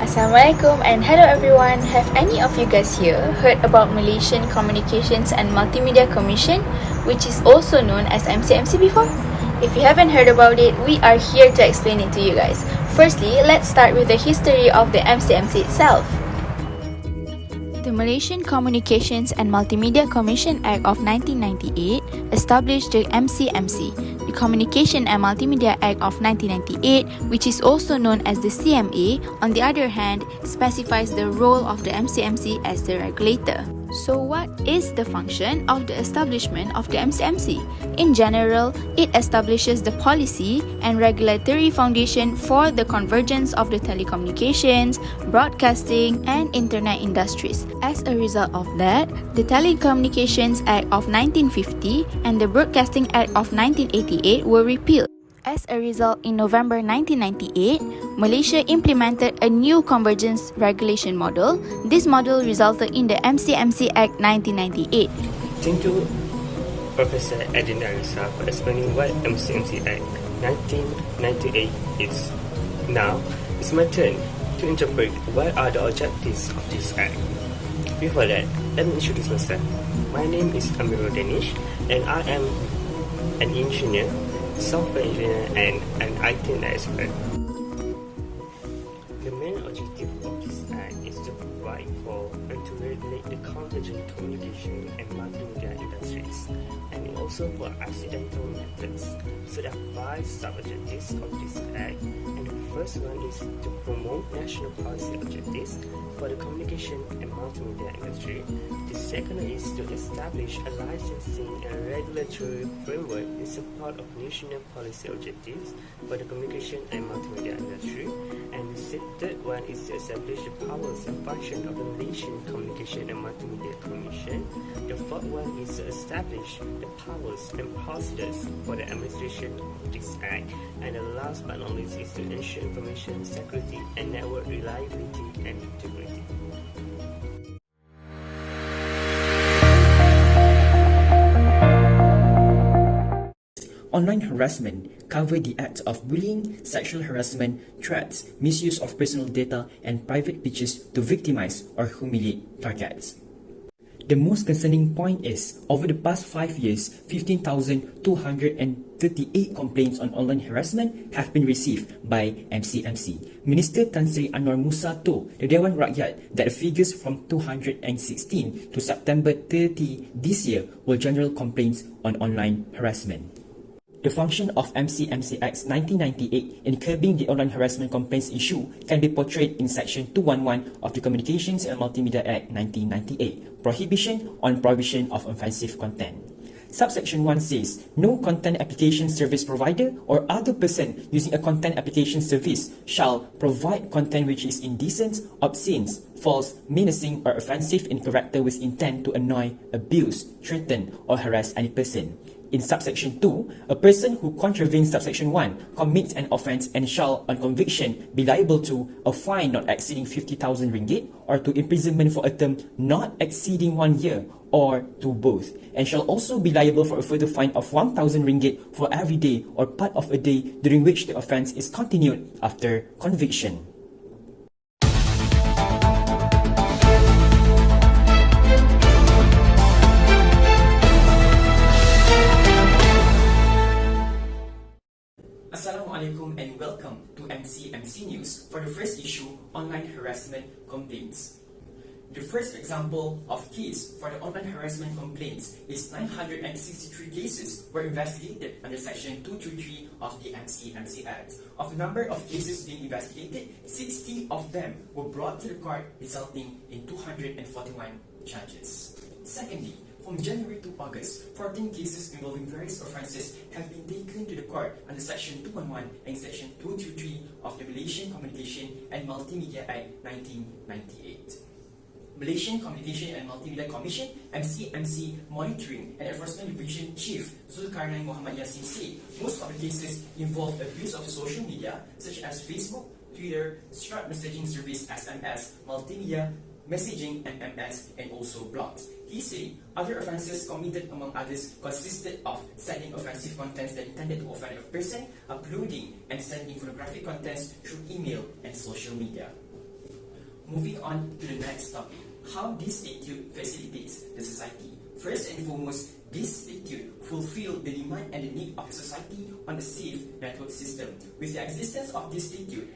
Assalamualaikum and hello everyone. Have any of you guys here heard about Malaysian Communications and Multimedia Commission, which is also known as MCMC before? If you haven't heard about it, we are here to explain it to you guys. Firstly, let's start with the history of the MCMC itself. The Malaysian Communications and Multimedia Commission Act of 1998 established the MCMC. The Communication and Multimedia Act of 1998, which is also known as the CMA, on the other hand, specifies the role of the MCMC as the regulator. So what is the function of the establishment of the MCMC? In general, it establishes the policy and regulatory foundation for the convergence of the telecommunications, broadcasting, and internet industries. As a result of that, the Telecommunications Act of 1950 and the Broadcasting Act of 1988 were repealed. As a result, in November 1998, Malaysia implemented a new convergence regulation model. This model resulted in the MCMC Act 1998. Thank you, Professor Adina Arisa, for explaining what MCMC Act 1998 is. Now, it's my turn to interpret what are the objectives of this act. Before that, let me introduce myself. My name is Amirul Danish, and I am an engineer, software engineer, and an IT expert. The main objective of this act is to provide for and to regulate the convergent communication and multimedia industries, and also for accidental methods. So there are 5 sub-objectives of this act, and the first one is to promote national policy objectives for the communication and multimedia industry. The second is to establish a licensing and regulatory framework in support of national policy objectives for the communication and multimedia industry. And the third one is to establish the powers and function of the Malaysian Communication and Multimedia Commission. The fourth one is to establish the powers and procedures for the administration of this act. And the last but not least is to ensure information security and network reliability and integrity. Online harassment cover the act of bullying, sexual harassment, threats, misuse of personal data, and private pictures to victimize or humiliate targets. The most concerning point is, over the past 5 years, 15,238 complaints on online harassment have been received by MCMC. Minister Tan Sri Anwar Musa told the Dewan Rakyat that the figures from 216 to September 30 this year were general complaints on online harassment. The function of MCMC Act 1998 in curbing the online harassment complaints issue can be portrayed in Section 211 of the Communications and Multimedia Act 1998, Prohibition on Provision of Offensive Content. Subsection 1 says, no content application service provider or other person using a content application service shall provide content which is indecent, obscene, false, menacing, or offensive in character with intent to annoy, abuse, threaten, or harass any person. In subsection 2, a person who contravenes subsection 1 commits an offence and shall, on conviction, be liable to a fine not exceeding 50,000 ringgit or to imprisonment for a term not exceeding 1 year or to both, and shall also be liable for a further fine of 1,000 ringgit for every day or part of a day during which the offence is continued after conviction. Assalamualaikum and welcome to MCMC News for the first issue, Online Harassment Complaints. The first example of case for the online harassment complaints is 963 cases were investigated under Section 223 of the MCMC Act. Of the number of cases being investigated, 60 of them were brought to the court, resulting in 241 charges. Secondly, from January to August, 14 cases involving various offences have been taken to the court under Section 211 and Section 223 of the Malaysian Communication and Multimedia Act 1998. Malaysian Communication and Multimedia Commission MCMC Monitoring and Enforcement Division Chief Zulkarnain Muhammad Yassin said most of the cases involved abuse of social media such as Facebook, Twitter, short messaging service SMS, multimedia messaging MMS, and also blogs. He said other offences committed among others consisted of sending offensive contents that intended to offend a person, uploading and sending pornographic contents through email and social media. Moving on to the next topic, how this statute facilitates the society. First and foremost, this statute fulfills the demand and the need of the society on a safe network system. With the existence of this statute,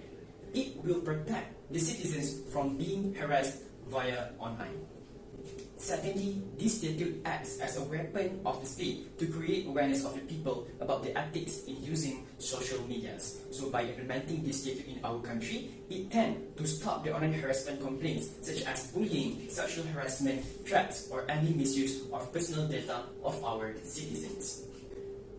it will protect the citizens from being harassed via online. Secondly, this statute acts as a weapon of the state to create awareness of the people about the ethics in using social medias. So by implementing this statute in our country, it tends to stop the online harassment complaints such as bullying, sexual harassment, threats, or any misuse of personal data of our citizens.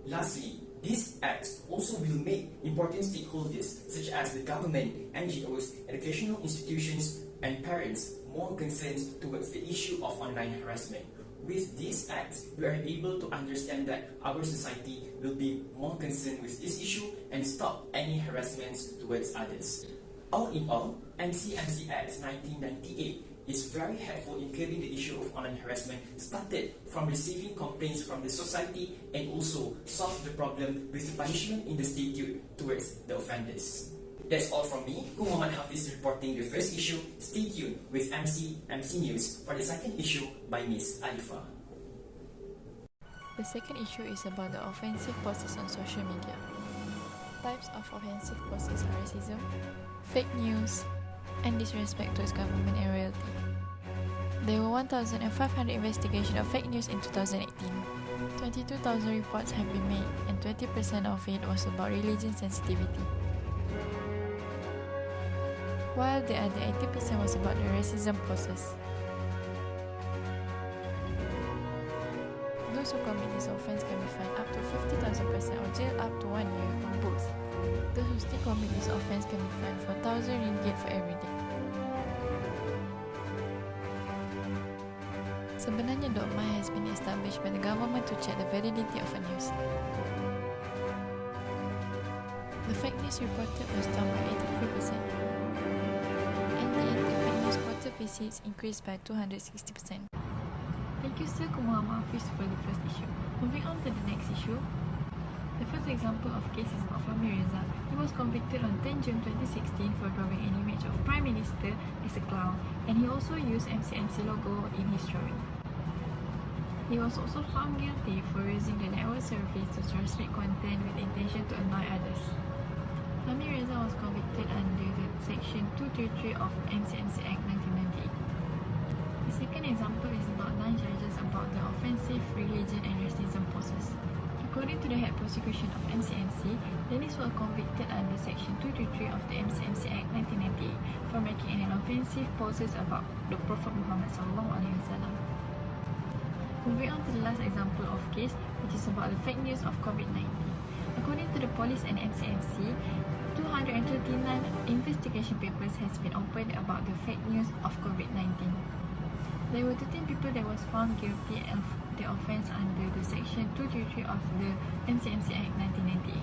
Lastly, these acts also will make important stakeholders such as the government, NGOs, educational institutions, and parents more concerned towards the issue of online harassment. With these acts, we are able to understand that our society will be more concerned with this issue and stop any harassments towards others. All in all, MCMC Act 1998 is very helpful in curbing the issue of online harassment, started from receiving complaints from the society and also solve the problem with the punishment in the statute towards the offenders. That's all from me. Muhammad Hafiz reporting the first issue. Stay tuned with MCMC News for the second issue by Miss Alifa. The second issue is about the offensive posts on social media. Types of offensive posts are racism, fake news, and disrespect towards government and royalty. There were 1,500 investigations of fake news in 2018. 22,000 reports have been made, and 20% of it was about religion sensitivity. While the other 80% was about the racism process. Those who commit this offense can be fined up to 50,000 or jailed up to 1 year or both. Those who still commit this offense can be fined 4,000 ringgit for every day. Sebenarnya dogma has been established by the government to check the validity of a news. The fake news reported was down by 83%. Visits increased by 260%. Thank you, Sir Muhammad Hafiz, for the first issue. Moving on to the next issue. The first example of case is about Fahmi Reza. He was convicted on 10 June 2016 for drawing an image of Prime Minister as a clown, and he also used MCMC logo in his drawing. He was also found guilty for using the network service to translate content with intention to annoy others. Fahmi Reza was convicted under the Section 233 of MCMC Act 1998. The second example is about 9 charges about the offensive religion and racism process. According to the head prosecution of MCMC, Dennis was convicted under Section 233 of the MCMC Act 1998 for making an offensive process about the Prophet Muhammad SAW. Moving on to the last example of case, which is about the fake news of COVID-19. According to the police and MCMC, 239 investigation papers has been opened about the fake news of COVID-19. There were 13 people that was found guilty of the offence under the Section 233 of the MCMC Act 1998.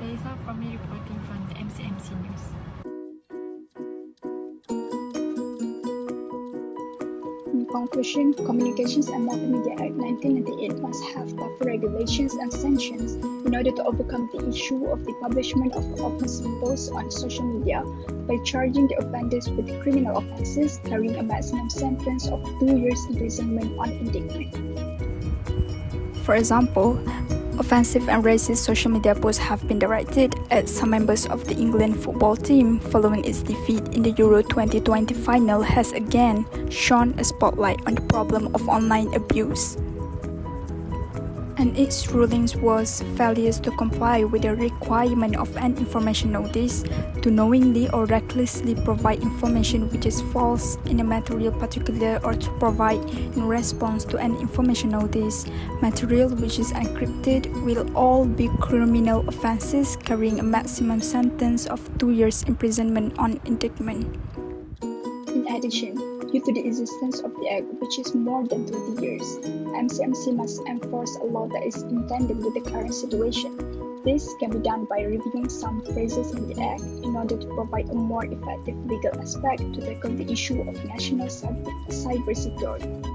That is all from me reporting from the MCMC News. In conclusion, Communications and Multimedia Act 1998 must have tougher regulations and sanctions in order to overcome the issue of the publishment of offensive posts on social media by charging the offenders with criminal offences carrying a maximum sentence of 2 years imprisonment on indictment. For example, offensive and racist social media posts have been directed at some members of the England football team following its defeat in the Euro 2020 final has again shone a spotlight on the problem of online abuse. And its rulings was failure to comply with the requirement of an information notice to knowingly or recklessly provide information which is false in a material particular or to provide in response to an information notice material which is encrypted will all be criminal offences carrying a maximum sentence of 2 years imprisonment on indictment. In addition, due to the existence of the Act, which is more than 20 years, MCMC must enforce a law that is intended with the current situation. This can be done by reviewing some phrases in the Act in order to provide a more effective legal aspect to tackle the issue of national cybersecurity.